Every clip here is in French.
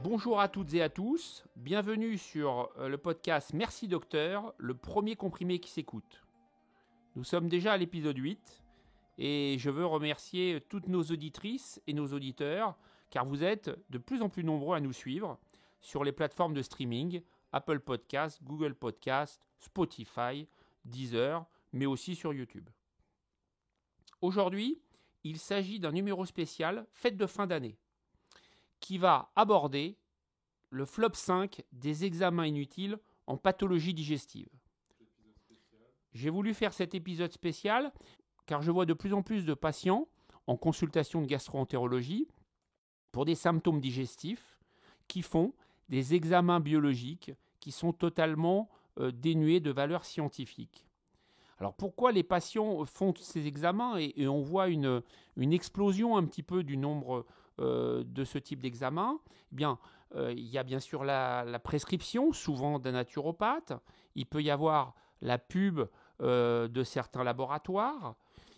Bonjour à toutes et à tous, bienvenue sur le podcast Merci Docteur, le premier comprimé qui s'écoute. Nous sommes déjà à l'épisode 8 et je veux remercier toutes nos auditrices et nos auditeurs car vous êtes de plus en plus nombreux à nous suivre sur les plateformes de streaming, Apple Podcasts, Google Podcasts, Spotify, Deezer, mais aussi sur YouTube. Aujourd'hui, il s'agit d'un numéro spécial fête de fin d'année qui va aborder le flop 5 des examens inutiles en pathologie digestive. J'ai voulu faire cet épisode spécial car je vois de plus en plus de patients en consultation de gastro-entérologie pour des symptômes digestifs qui font des examens biologiques qui sont totalement dénués de valeur scientifique. Alors pourquoi les patients font ces examens et on voit une explosion un petit peu du nombre de ce type d'examen? Eh bien, il y a bien sûr la prescription, souvent d'un naturopathe. Il peut y avoir la pub de certains laboratoires.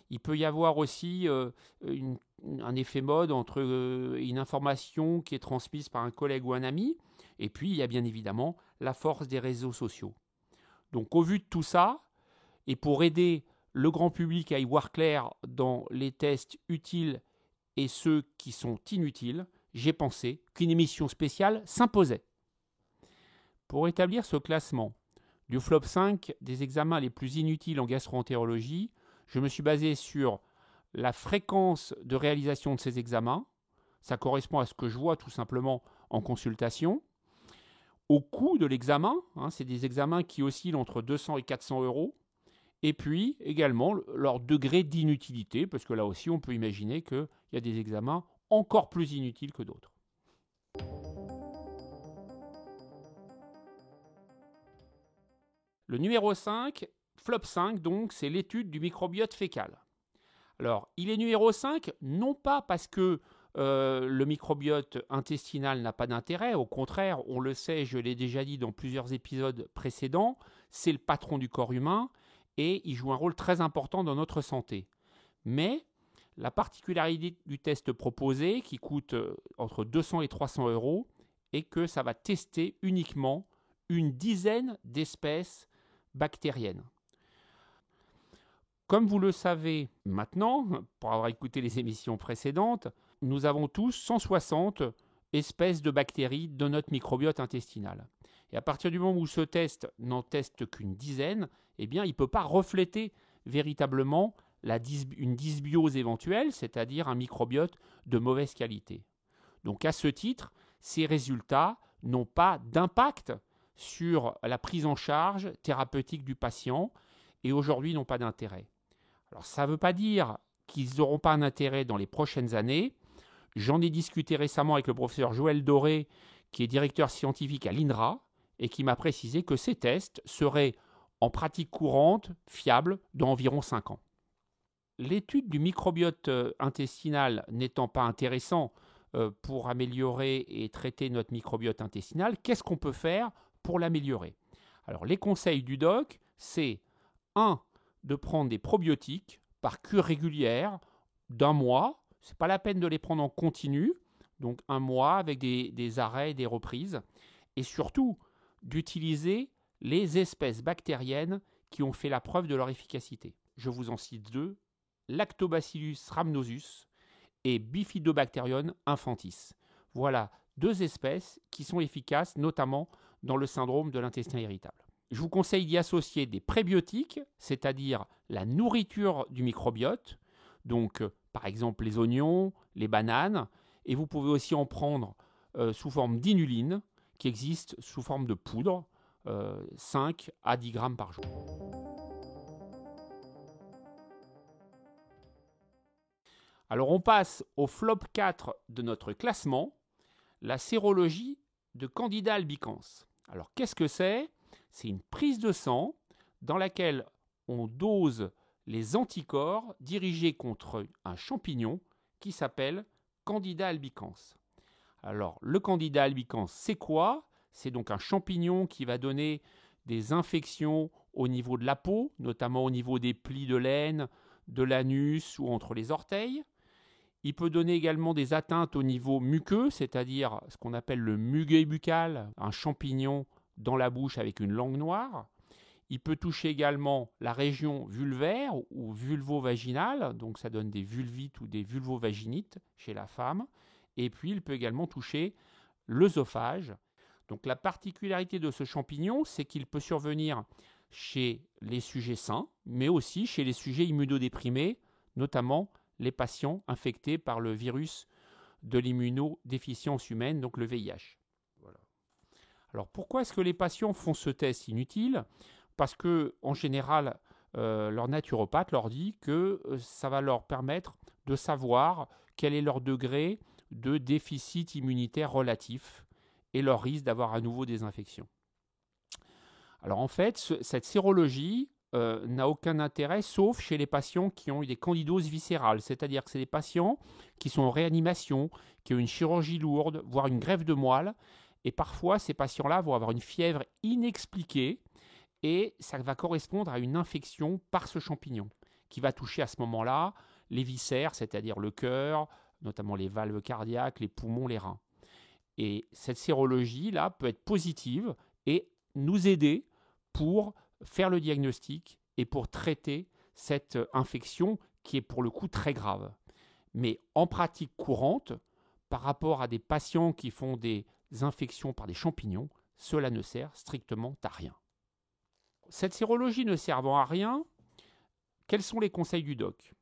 Il peut y avoir aussi un effet mode entre une information qui est transmise par un collègue ou un ami. Et puis, il y a bien évidemment la force des réseaux sociaux. Donc, au vu de tout ça, et pour aider le grand public à y voir clair dans les tests utiles et ceux qui sont inutiles, j'ai pensé qu'une émission spéciale s'imposait. Pour établir ce classement du flop 5 des examens les plus inutiles en gastro-entérologie, je me suis basé sur la fréquence de réalisation de ces examens. Ça correspond à ce que je vois tout simplement en consultation. Au coût de l'examen, c'est des examens qui oscillent entre 200 et 400 euros. Et puis également leur degré d'inutilité, parce que là aussi on peut imaginer qu'il y a des examens encore plus inutiles que d'autres. Le numéro 5, flop 5 donc, c'est l'étude du microbiote fécal. Alors il est numéro 5 non pas parce que le microbiote intestinal n'a pas d'intérêt, au contraire, on le sait, je l'ai déjà dit dans plusieurs épisodes précédents, c'est le patron du corps humain, et il joue un rôle très important dans notre santé. Mais la particularité du test proposé, qui coûte entre 200 et 300 euros, est que ça va tester uniquement une dizaine d'espèces bactériennes. Comme vous le savez maintenant, pour avoir écouté les émissions précédentes, nous avons tous 160 espèces de bactéries dans notre microbiote intestinal. Et à partir du moment où ce test n'en teste qu'une dizaine, eh bien, il ne peut pas refléter véritablement une dysbiose éventuelle, c'est-à-dire un microbiote de mauvaise qualité. Donc à ce titre, ces résultats n'ont pas d'impact sur la prise en charge thérapeutique du patient et aujourd'hui n'ont pas d'intérêt. Alors ça ne veut pas dire qu'ils n'auront pas un intérêt dans les prochaines années. J'en ai discuté récemment avec le professeur Joël Doré, qui est directeur scientifique à l'INRA, et qui m'a précisé que ces tests seraient en pratique courante, fiables, dans environ 5 ans. L'étude du microbiote intestinal n'étant pas intéressant pour améliorer et traiter notre microbiote intestinal, qu'est-ce qu'on peut faire pour l'améliorer? Alors les conseils du doc, c'est 1. De prendre des probiotiques par cure régulière d'1 mois. Ce n'est pas la peine de les prendre en continu, donc 1 mois avec des arrêts et des reprises. Et surtout, d'utiliser les espèces bactériennes qui ont fait la preuve de leur efficacité. Je vous en cite 2, Lactobacillus rhamnosus et Bifidobacterium infantis. Voilà 2 espèces qui sont efficaces, notamment dans le syndrome de l'intestin irritable. Je vous conseille d'y associer des prébiotiques, c'est-à-dire la nourriture du microbiote, donc par exemple les oignons, les bananes, et vous pouvez aussi en prendre sous forme d'inuline, qui existe sous forme de poudre, 5 à 10 grammes par jour. Alors on passe au flop 4 de notre classement, la sérologie de Candida albicans. Alors qu'est-ce que c'est? C'est une prise de sang dans laquelle on dose les anticorps dirigés contre un champignon qui s'appelle Candida albicans. Alors, le Candida albicans, c'est quoi? C'est donc un champignon qui va donner des infections au niveau de la peau, notamment au niveau des plis de l'aine, de l'anus ou entre les orteils. Il peut donner également des atteintes au niveau muqueux, c'est-à-dire ce qu'on appelle le muguet buccal, un champignon dans la bouche avec une langue noire. Il peut toucher également la région vulvaire ou vulvovaginale, donc ça donne des vulvites ou des vulvovaginites chez la femme. Et puis il peut également toucher l'œsophage. Donc la particularité de ce champignon, c'est qu'il peut survenir chez les sujets sains, mais aussi chez les sujets immunodéprimés, notamment les patients infectés par le virus de l'immunodéficience humaine, donc le VIH. Voilà. Alors pourquoi est-ce que les patients font ce test inutile ? Parce qu'en général, leur naturopathe leur dit que ça va leur permettre de savoir quel est leur degré de déficit immunitaire relatif et leur risque d'avoir à nouveau des infections. Alors en fait, cette sérologie n'a aucun intérêt sauf chez les patients qui ont eu des candidoses viscérales, c'est-à-dire que c'est des patients qui sont en réanimation, qui ont une chirurgie lourde, voire une greffe de moelle, et parfois ces patients-là vont avoir une fièvre inexpliquée et ça va correspondre à une infection par ce champignon qui va toucher à ce moment-là les viscères, c'est-à-dire le cœur, notamment les valves cardiaques, les poumons, les reins. Et cette sérologie-là peut être positive et nous aider pour faire le diagnostic et pour traiter cette infection qui est pour le coup très grave. Mais en pratique courante, par rapport à des patients qui font des infections par des champignons, cela ne sert strictement à rien. Cette sérologie ne servant à rien, quels sont les conseils du doc ?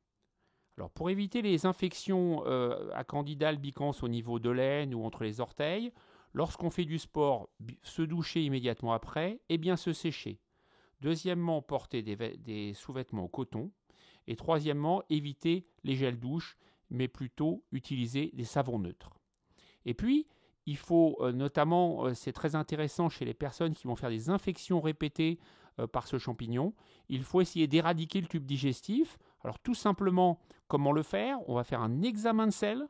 Alors, pour éviter les infections à Candida albicans au niveau de l'aine ou entre les orteils, lorsqu'on fait du sport, se doucher immédiatement après et bien se sécher. Deuxièmement, porter des sous-vêtements au coton. Et troisièmement, éviter les gels douche, mais plutôt utiliser des savons neutres. Et puis, il faut notamment, c'est très intéressant chez les personnes qui vont faire des infections répétées par ce champignon, il faut essayer d'éradiquer le tube digestif. Alors tout simplement, comment le faire ? On va faire un examen de sel.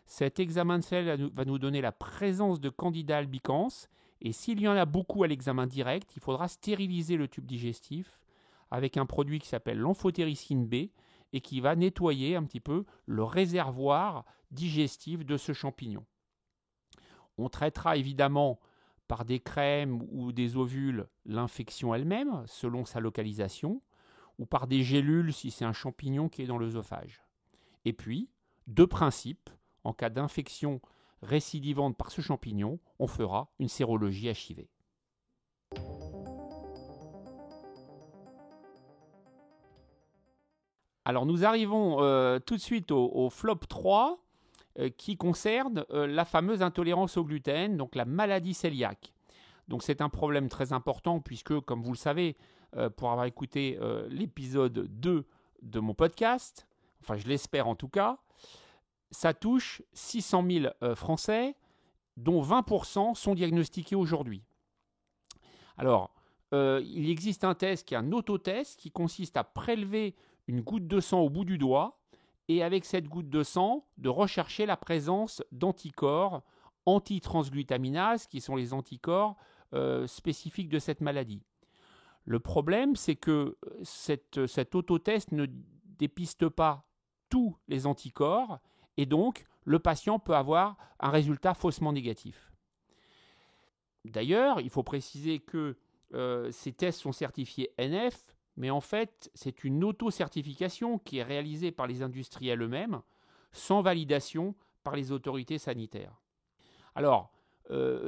Cet examen de sel va nous donner la présence de Candida albicans. Et s'il y en a beaucoup à l'examen direct, il faudra stériliser le tube digestif avec un produit qui s'appelle l'amphotéricine B et qui va nettoyer un petit peu le réservoir digestif de ce champignon. On traitera évidemment par des crèmes ou des ovules l'infection elle-même, selon sa localisation, ou par des gélules si c'est un champignon qui est dans l'œsophage. Et puis, de principe, en cas d'infection récidivante par ce champignon, on fera une sérologie HIV. Alors nous arrivons tout de suite au flop 3 qui concerne la fameuse intolérance au gluten, donc la maladie cœliaque. Donc c'est un problème très important puisque, comme vous le savez, pour avoir écouté l'épisode 2 de mon podcast, enfin je l'espère en tout cas, ça touche 600 000 Français, dont 20% sont diagnostiqués aujourd'hui. Alors, il existe un test qui est un autotest qui consiste à prélever une goutte de sang au bout du doigt et avec cette goutte de sang, de rechercher la présence d'anticorps antitransglutaminase, qui sont les anticorps spécifiques de cette maladie. Le problème, c'est que cet autotest ne dépiste pas tous les anticorps et donc le patient peut avoir un résultat faussement négatif. D'ailleurs, il faut préciser que ces tests sont certifiés NF, mais en fait, c'est une auto-certification qui est réalisée par les industriels eux-mêmes, sans validation par les autorités sanitaires. Alors,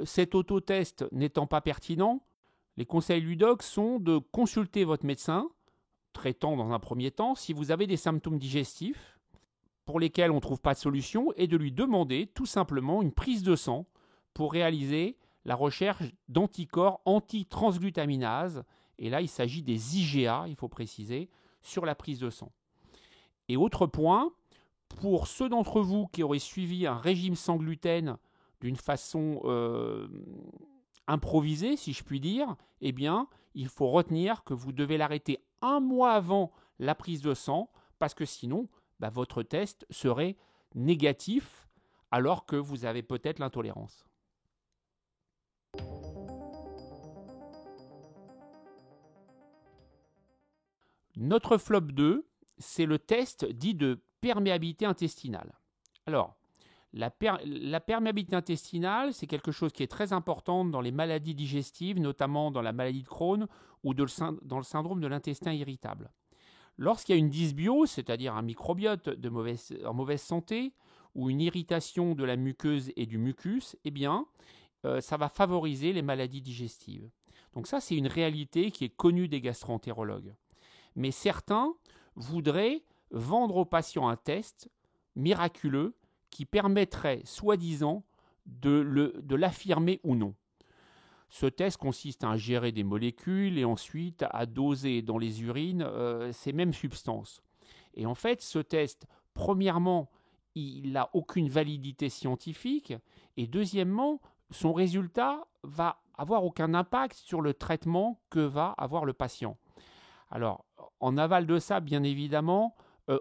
cet autotest n'étant pas pertinent, les conseils du doc sont de consulter votre médecin, traitant dans un premier temps, si vous avez des symptômes digestifs pour lesquels on ne trouve pas de solution, et de lui demander tout simplement une prise de sang pour réaliser la recherche d'anticorps antitransglutaminase. Et là, il s'agit des IgA, il faut préciser, sur la prise de sang. Et autre point, pour ceux d'entre vous qui auraient suivi un régime sans gluten d'une façon improvisée, si je puis dire, eh bien, il faut retenir que vous devez l'arrêter un mois avant la prise de sang, parce que sinon, votre test serait négatif, alors que vous avez peut-être l'intolérance. Notre flop 2, c'est le test dit de perméabilité intestinale. Alors, la perméabilité intestinale, c'est quelque chose qui est très important dans les maladies digestives, notamment dans la maladie de Crohn ou dans le syndrome de l'intestin irritable. Lorsqu'il y a une dysbiose, c'est-à-dire un microbiote en mauvaise santé, ou une irritation de la muqueuse et du mucus, eh bien, ça va favoriser les maladies digestives. Donc ça, c'est une réalité qui est connue des gastro-entérologues. Mais certains voudraient vendre aux patients un test miraculeux qui permettrait, soi-disant, de l'affirmer ou non. Ce test consiste à ingérer des molécules et ensuite à doser dans les urines ces mêmes substances. Et en fait, ce test, premièrement, il n'a aucune validité scientifique et deuxièmement, son résultat va avoir aucun impact sur le traitement que va avoir le patient. Alors, en aval de ça, bien évidemment,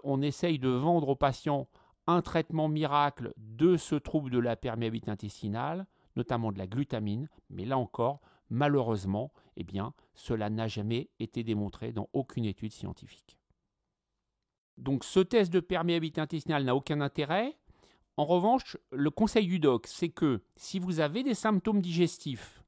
on essaye de vendre aux patients un traitement miracle de ce trouble de la perméabilité intestinale, notamment de la glutamine, mais là encore, malheureusement, eh bien, cela n'a jamais été démontré dans aucune étude scientifique. Donc ce test de perméabilité intestinale n'a aucun intérêt. En revanche, le conseil du doc, c'est que si vous avez des symptômes digestifs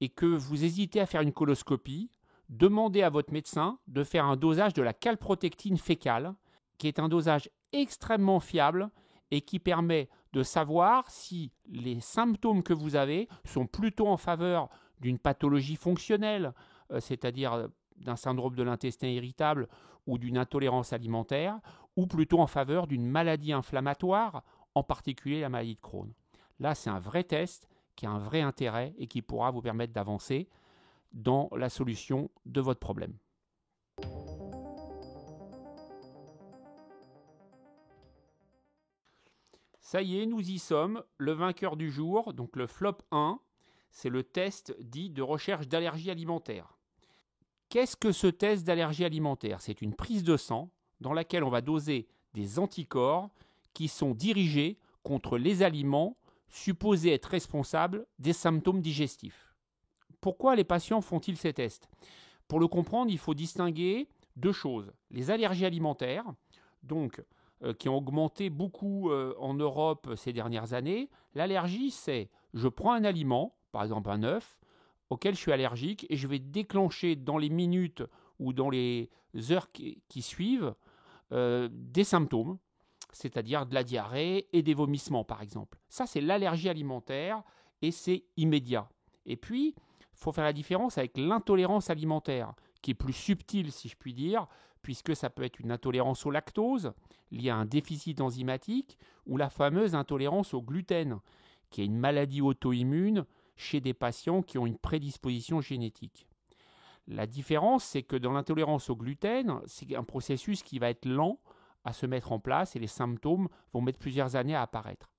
et que vous hésitez à faire une coloscopie, demandez à votre médecin de faire un dosage de la calprotectine fécale, qui est un dosage extrêmement fiable et qui permet de savoir si les symptômes que vous avez sont plutôt en faveur d'une pathologie fonctionnelle, c'est-à-dire d'un syndrome de l'intestin irritable ou d'une intolérance alimentaire, ou plutôt en faveur d'une maladie inflammatoire, en particulier la maladie de Crohn. Là, c'est un vrai test qui a un vrai intérêt et qui pourra vous permettre d'avancer dans la solution de votre problème. Ça y est, nous y sommes. Le vainqueur du jour, donc le flop 1, c'est le test dit de recherche d'allergie alimentaire. Qu'est-ce que ce test d'allergie alimentaire? C'est une prise de sang dans laquelle on va doser des anticorps qui sont dirigés contre les aliments supposés être responsables des symptômes digestifs. Pourquoi les patients font-ils ces tests? Pour le comprendre, il faut distinguer deux choses. Les allergies alimentaires, donc qui ont augmenté beaucoup en Europe ces dernières années. L'allergie, c'est je prends un aliment, par exemple un œuf, auquel je suis allergique et je vais déclencher dans les minutes ou dans les heures qui suivent des symptômes, c'est-à-dire de la diarrhée et des vomissements par exemple. Ça, c'est l'allergie alimentaire et c'est immédiat. Et puis, il faut faire la différence avec l'intolérance alimentaire, qui est plus subtile si je puis dire, puisque ça peut être une intolérance au lactose liée à un déficit enzymatique ou la fameuse intolérance au gluten, qui est une maladie auto-immune chez des patients qui ont une prédisposition génétique. La différence, c'est que dans l'intolérance au gluten, c'est un processus qui va être lent à se mettre en place et les symptômes vont mettre plusieurs années à apparaître.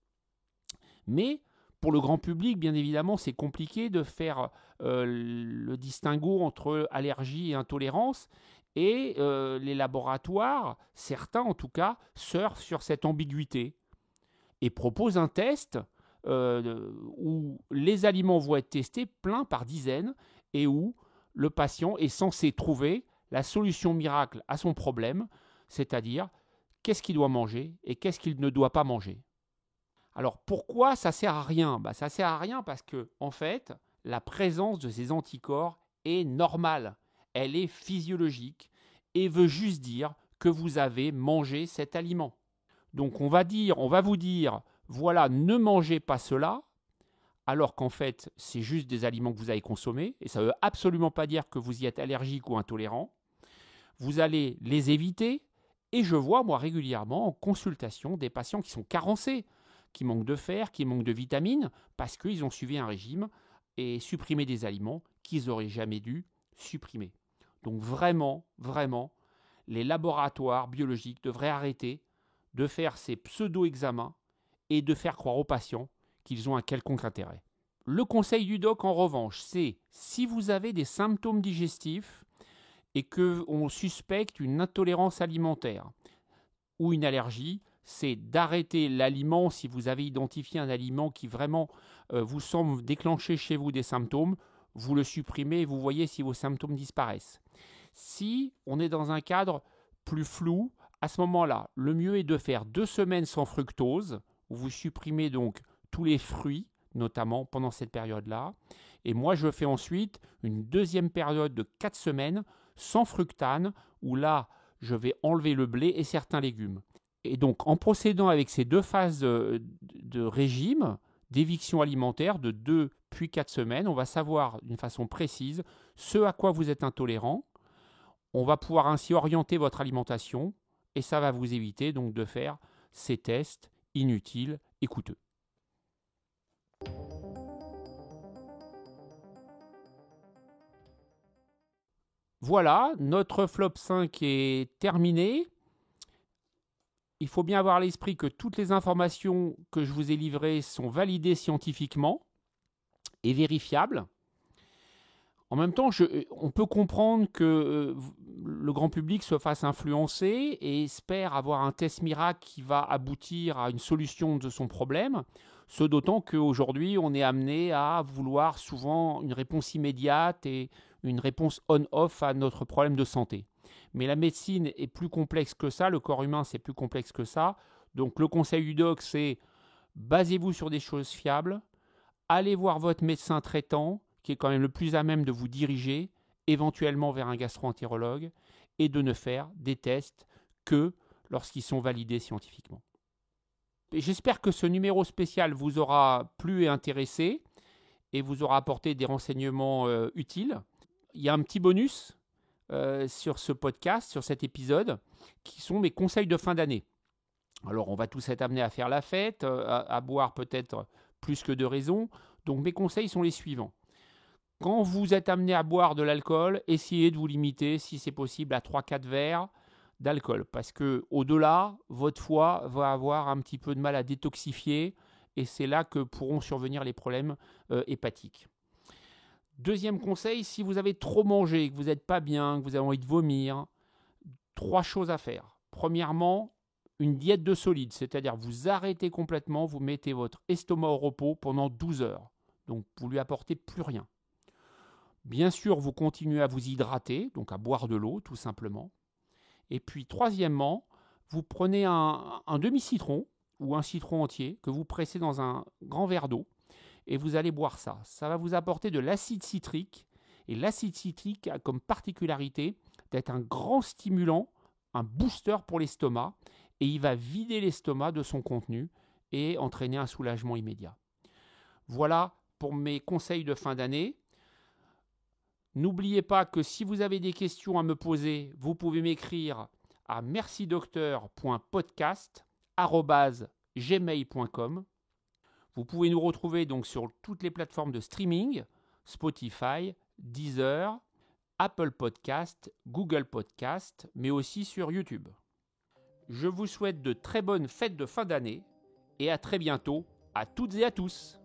Mais pour le grand public, bien évidemment, c'est compliqué de faire le distinguo entre allergie et intolérance. Et les laboratoires, certains en tout cas, surfent sur cette ambiguïté et proposent un test où les aliments vont être testés plein par dizaines et où le patient est censé trouver la solution miracle à son problème, c'est-à-dire qu'est-ce qu'il doit manger et qu'est-ce qu'il ne doit pas manger. Alors pourquoi ça ne sert à rien? Ça ne sert à rien parce que, en fait, la présence de ces anticorps est normale, elle est physiologique et veut juste dire que vous avez mangé cet aliment. Donc on va vous dire, voilà, ne mangez pas cela, alors qu'en fait, c'est juste des aliments que vous avez consommés, et ça ne veut absolument pas dire que vous y êtes allergique ou intolérant. Vous allez les éviter, et je vois, moi, régulièrement, en consultation, des patients qui sont carencés, qui manquent de fer, qui manquent de vitamines, parce qu'ils ont suivi un régime et supprimé des aliments qu'ils n'auraient jamais dû supprimer. Donc vraiment, les laboratoires biologiques devraient arrêter de faire ces pseudo-examens et de faire croire aux patients qu'ils ont un quelconque intérêt. Le conseil du doc, en revanche, c'est si vous avez des symptômes digestifs et qu'on suspecte une intolérance alimentaire ou une allergie, c'est d'arrêter l'aliment si vous avez identifié un aliment qui vraiment vous semble déclencher chez vous des symptômes, vous le supprimez et vous voyez si vos symptômes disparaissent. Si on est dans un cadre plus flou, À ce moment-là, le mieux est de faire 2 semaines sans fructose, où vous supprimez donc tous les fruits, notamment pendant cette période-là. Et moi, je fais ensuite une deuxième période de 4 semaines sans fructane, où là, je vais enlever le blé et certains légumes. Et donc, en procédant avec ces 2 phases de régime, d'éviction alimentaire de 2 puis 4 semaines, on va savoir d'une façon précise ce à quoi vous êtes intolérant. On va pouvoir ainsi orienter votre alimentation et ça va vous éviter donc de faire ces tests inutiles et coûteux. Voilà, notre flop 5 est terminé. Il faut bien avoir à l'esprit que toutes les informations que je vous ai livrées sont validées scientifiquement et vérifiables. En même temps, on peut comprendre que le grand public se fasse influencer et espère avoir un test miracle qui va aboutir à une solution de son problème, ce d'autant qu'aujourd'hui, on est amené à vouloir souvent une réponse immédiate et une réponse on-off à notre problème de santé. Mais la médecine est plus complexe que ça, le corps humain c'est plus complexe que ça. Donc le conseil du doc c'est basez-vous sur des choses fiables, allez voir votre médecin traitant qui est quand même le plus à même de vous diriger, éventuellement vers un gastro-entérologue, et de ne faire des tests que lorsqu'ils sont validés scientifiquement. Et j'espère que ce numéro spécial vous aura plu et intéressé, et vous aura apporté des renseignements utiles. Il y a un petit bonus sur ce podcast, sur cet épisode, qui sont mes conseils de fin d'année. Alors, on va tous être amenés à faire la fête, à boire peut-être plus que de raison. Donc, mes conseils sont les suivants. Quand vous êtes amené à boire de l'alcool, essayez de vous limiter, si c'est possible, à 3-4 verres d'alcool. Parce que au-delà, votre foie va avoir un petit peu de mal à détoxifier et c'est là que pourront survenir les problèmes hépatiques. Deuxième conseil, si vous avez trop mangé, que vous n'êtes pas bien, que vous avez envie de vomir, 3 choses à faire. Premièrement, une diète de solide, c'est-à-dire vous arrêtez complètement, vous mettez votre estomac au repos pendant 12 heures. Donc vous lui apportez plus rien. Bien sûr, vous continuez à vous hydrater, donc à boire de l'eau tout simplement. Et puis troisièmement, vous prenez un demi-citron ou un citron entier que vous pressez dans un grand verre d'eau et vous allez boire ça. Ça va vous apporter de l'acide citrique et l'acide citrique a comme particularité d'être un grand stimulant, un booster pour l'estomac et il va vider l'estomac de son contenu et entraîner un soulagement immédiat. Voilà pour mes conseils de fin d'année. N'oubliez pas que si vous avez des questions à me poser, vous pouvez m'écrire à mercidocteur.podcast@gmail.com. Vous pouvez nous retrouver donc sur toutes les plateformes de streaming, Spotify, Deezer, Apple Podcast, Google Podcast, mais aussi sur YouTube. Je vous souhaite de très bonnes fêtes de fin d'année et à très bientôt à toutes et à tous.